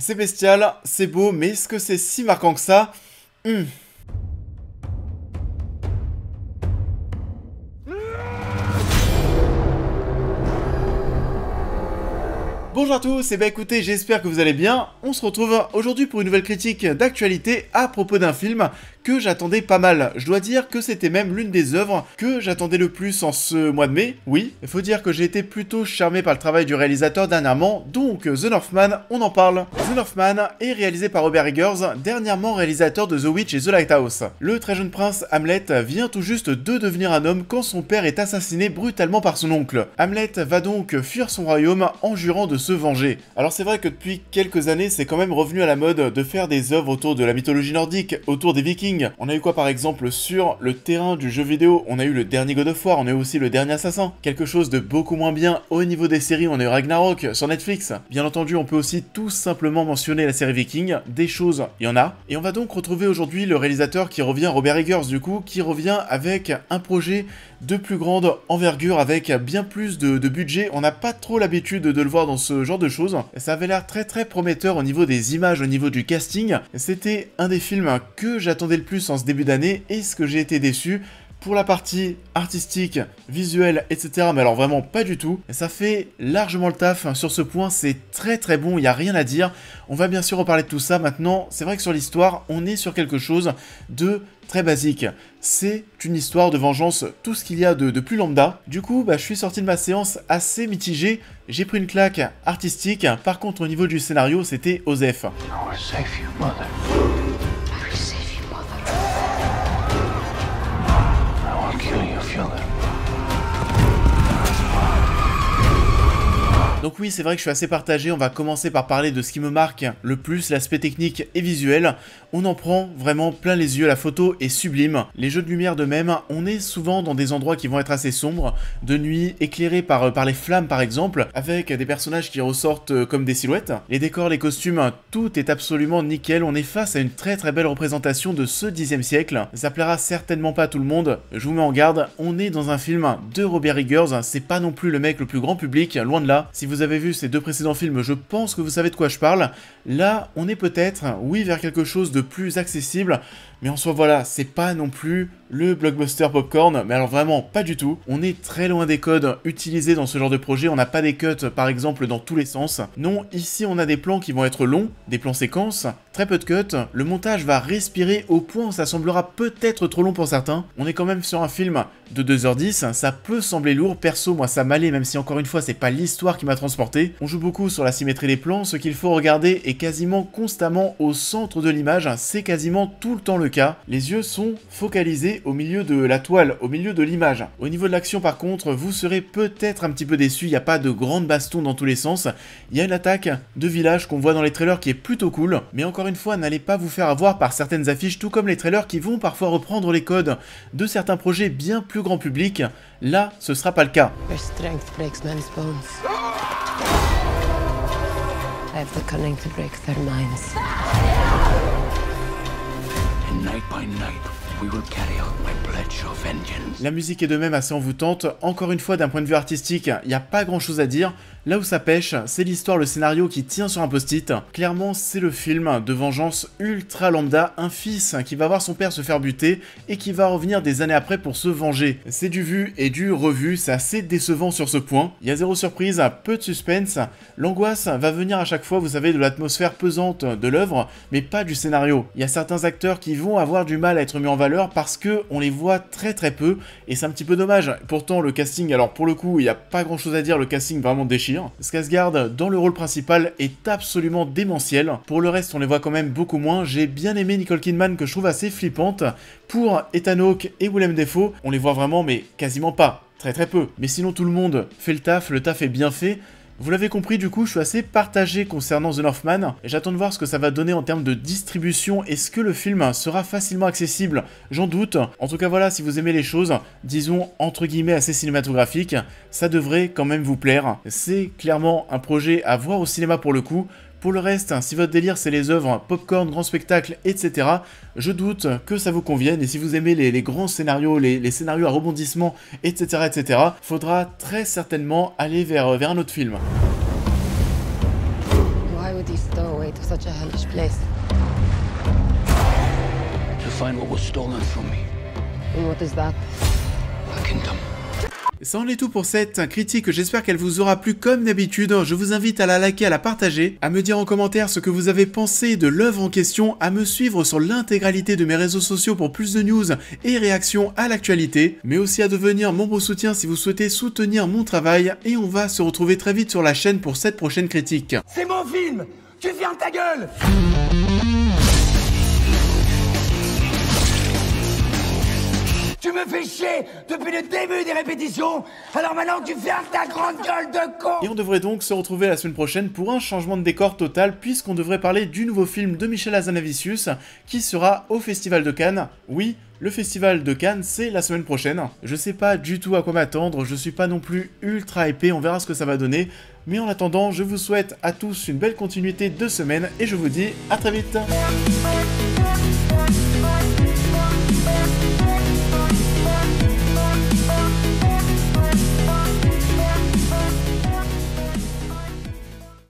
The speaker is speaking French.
C'est bestial, c'est beau, mais est-ce que c'est si marquant que ça? Bonjour à tous, et bah écoutez, j'espère que vous allez bien. On se retrouve aujourd'hui pour une nouvelle critique d'actualité à propos d'un film que j'attendais pas mal. Je dois dire que c'était même l'une des œuvres que j'attendais le plus en ce mois de mai. Oui, il faut dire que j'ai été plutôt charmé par le travail du réalisateur dernièrement, donc The Northman, on en parle. The Northman est réalisé par Robert Eggers, dernièrement réalisateur de The Witch et The Lighthouse. Le très jeune prince Hamlet vient tout juste de devenir un homme quand son père est assassiné brutalement par son oncle. Hamlet va donc fuir son royaume en jurant de se venger. Alors c'est vrai que depuis quelques années, c'est quand même revenu à la mode de faire des œuvres autour de la mythologie nordique, autour des Vikings. On a eu quoi par exemple sur le terrain du jeu vidéo? On a eu le dernier God of War, on a eu aussi le dernier Assassin. Quelque chose de beaucoup moins bien au niveau des séries, on a eu Ragnarok sur Netflix. Bien entendu, on peut aussi tout simplement mentionner la série Viking. Des choses, il y en a. Et on va donc retrouver aujourd'hui le réalisateur qui revient, Robert Eggers du coup, qui revient avec un projet de plus grande envergure, avec bien plus de budget. On n'a pas trop l'habitude de le voir dans ce genre de choses. Ça avait l'air très prometteur au niveau des images, au niveau du casting. C'était un des films que j'attendais le plus en ce début d'année, et ce que j'ai été déçu pour la partie artistique, visuelle, etc. Mais alors vraiment pas du tout. Ça fait largement le taf sur ce point, c'est très bon, il n'y a rien à dire. On va bien sûr reparler de tout ça maintenant. C'est vrai que sur l'histoire, on est sur quelque chose de très basique. C'est une histoire de vengeance, tout ce qu'il y a de plus lambda. Du coup, je suis sorti de ma séance assez mitigé. J'ai pris une claque artistique. Par contre, au niveau du scénario, c'était Osef. Donc oui, c'est vrai que je suis assez partagé. On va commencer par parler de ce qui me marque le plus, l'aspect technique et visuel. On en prend vraiment plein les yeux, la photo est sublime. Les jeux de lumière de même, on est souvent dans des endroits qui vont être assez sombres, de nuit, éclairés par les flammes par exemple, avec des personnages qui ressortent comme des silhouettes. Les décors, les costumes, tout est absolument nickel. On est face à une très belle représentation de ce 10e siècle. Ça plaira certainement pas à tout le monde, je vous mets en garde. On est dans un film de Robert Eggers, c'est pas non plus le mec le plus grand public, loin de là. Si vous avez vu ces deux précédents films, je pense que vous savez de quoi je parle. Là, on est peut-être, oui, vers quelque chose de plus accessible, mais en soi, voilà, c'est pas non plus le blockbuster popcorn, mais alors vraiment pas du tout. On est très loin des codes utilisés dans ce genre de projet. On n'a pas des cuts, par exemple, dans tous les sens. Non, ici, on a des plans qui vont être longs, des plans séquences, très peu de cuts. Le montage va respirer au point où ça semblera peut-être trop long pour certains. On est quand même sur un film de 2h10, ça peut sembler lourd. Perso, moi, ça m'allait, même si encore une fois, c'est pas l'histoire qui m'a transporté. On joue beaucoup sur la symétrie des plans. Ce qu'il faut regarder est quasiment constamment au centre de l'image. C'est quasiment tout le temps le cas. Les yeux sont focalisés au milieu de la toile, au milieu de l'image. Au niveau de l'action par contre, vous serez peut-être un petit peu déçu, il n'y a pas de grandes bastons dans tous les sens. Il y a une attaque de village qu'on voit dans les trailers qui est plutôt cool, mais encore une fois, n'allez pas vous faire avoir par certaines affiches, tout comme les trailers qui vont parfois reprendre les codes de certains projets bien plus grand public. Là, ce sera pas le cas. La musique est de même assez envoûtante. Encore une fois, d'un point de vue artistique, il n'y a pas grand chose à dire. Là où ça pêche, c'est l'histoire, le scénario qui tient sur un post-it. Clairement, c'est le film de vengeance ultra lambda, un fils qui va voir son père se faire buter et qui va revenir des années après pour se venger. C'est du vu et du revu, c'est assez décevant sur ce point. Il y a zéro surprise, peu de suspense. L'angoisse va venir à chaque fois, vous savez, de l'atmosphère pesante de l'œuvre, mais pas du scénario. Il y a certains acteurs qui vont avoir du mal à être mis en valeur parce que on les voit très peu, et c'est un petit peu dommage. Pourtant, le casting, alors pour le coup, il n'y a pas grand chose à dire, le casting vraiment déchire. Skarsgård dans le rôle principal est absolument démentiel. Pour le reste, on les voit quand même beaucoup moins. J'ai bien aimé Nicole Kidman, que je trouve assez flippante. Pour Ethan Hawke et Willem Dafoe, on les voit vraiment, mais quasiment pas. Très peu. Mais sinon, tout le monde fait le taf est bien fait. Vous l'avez compris, du coup, je suis assez partagé concernant The Northman, et j'attends de voir ce que ça va donner en termes de distribution. Est-ce que le film sera facilement accessible? J'en doute. En tout cas, voilà, si vous aimez les choses, disons, entre guillemets, assez cinématographiques, ça devrait quand même vous plaire. C'est clairement un projet à voir au cinéma pour le coup. Pour le reste, si votre délire c'est les œuvres popcorn, grands spectacles, etc., je doute que ça vous convienne, et si vous aimez les grands scénarios, les scénarios à rebondissement, etc., faudra très certainement aller vers un autre film. Why would you stow away to such a hellish place. To find what was stolen from me. And what is that? A kingdom. Ça en est tout pour cette critique, j'espère qu'elle vous aura plu comme d'habitude. Je vous invite à la liker, à la partager, à me dire en commentaire ce que vous avez pensé de l'œuvre en question, à me suivre sur l'intégralité de mes réseaux sociaux pour plus de news et réactions à l'actualité, mais aussi à devenir membre soutien si vous souhaitez soutenir mon travail, et on va se retrouver très vite sur la chaîne pour cette prochaine critique. C'est mon film! Tu fermes ta gueule! Tu me fais chier depuis le début des répétitions, alors maintenant tu fermes ta grande gueule de con! Et on devrait donc se retrouver la semaine prochaine pour un changement de décor total, puisqu'on devrait parler du nouveau film de Michel Hazanavicius, qui sera au Festival de Cannes. Oui, le Festival de Cannes, c'est la semaine prochaine. Je sais pas du tout à quoi m'attendre, je suis pas non plus ultra épais, on verra ce que ça va donner. Mais en attendant, je vous souhaite à tous une belle continuité de semaine, et je vous dis à très vite!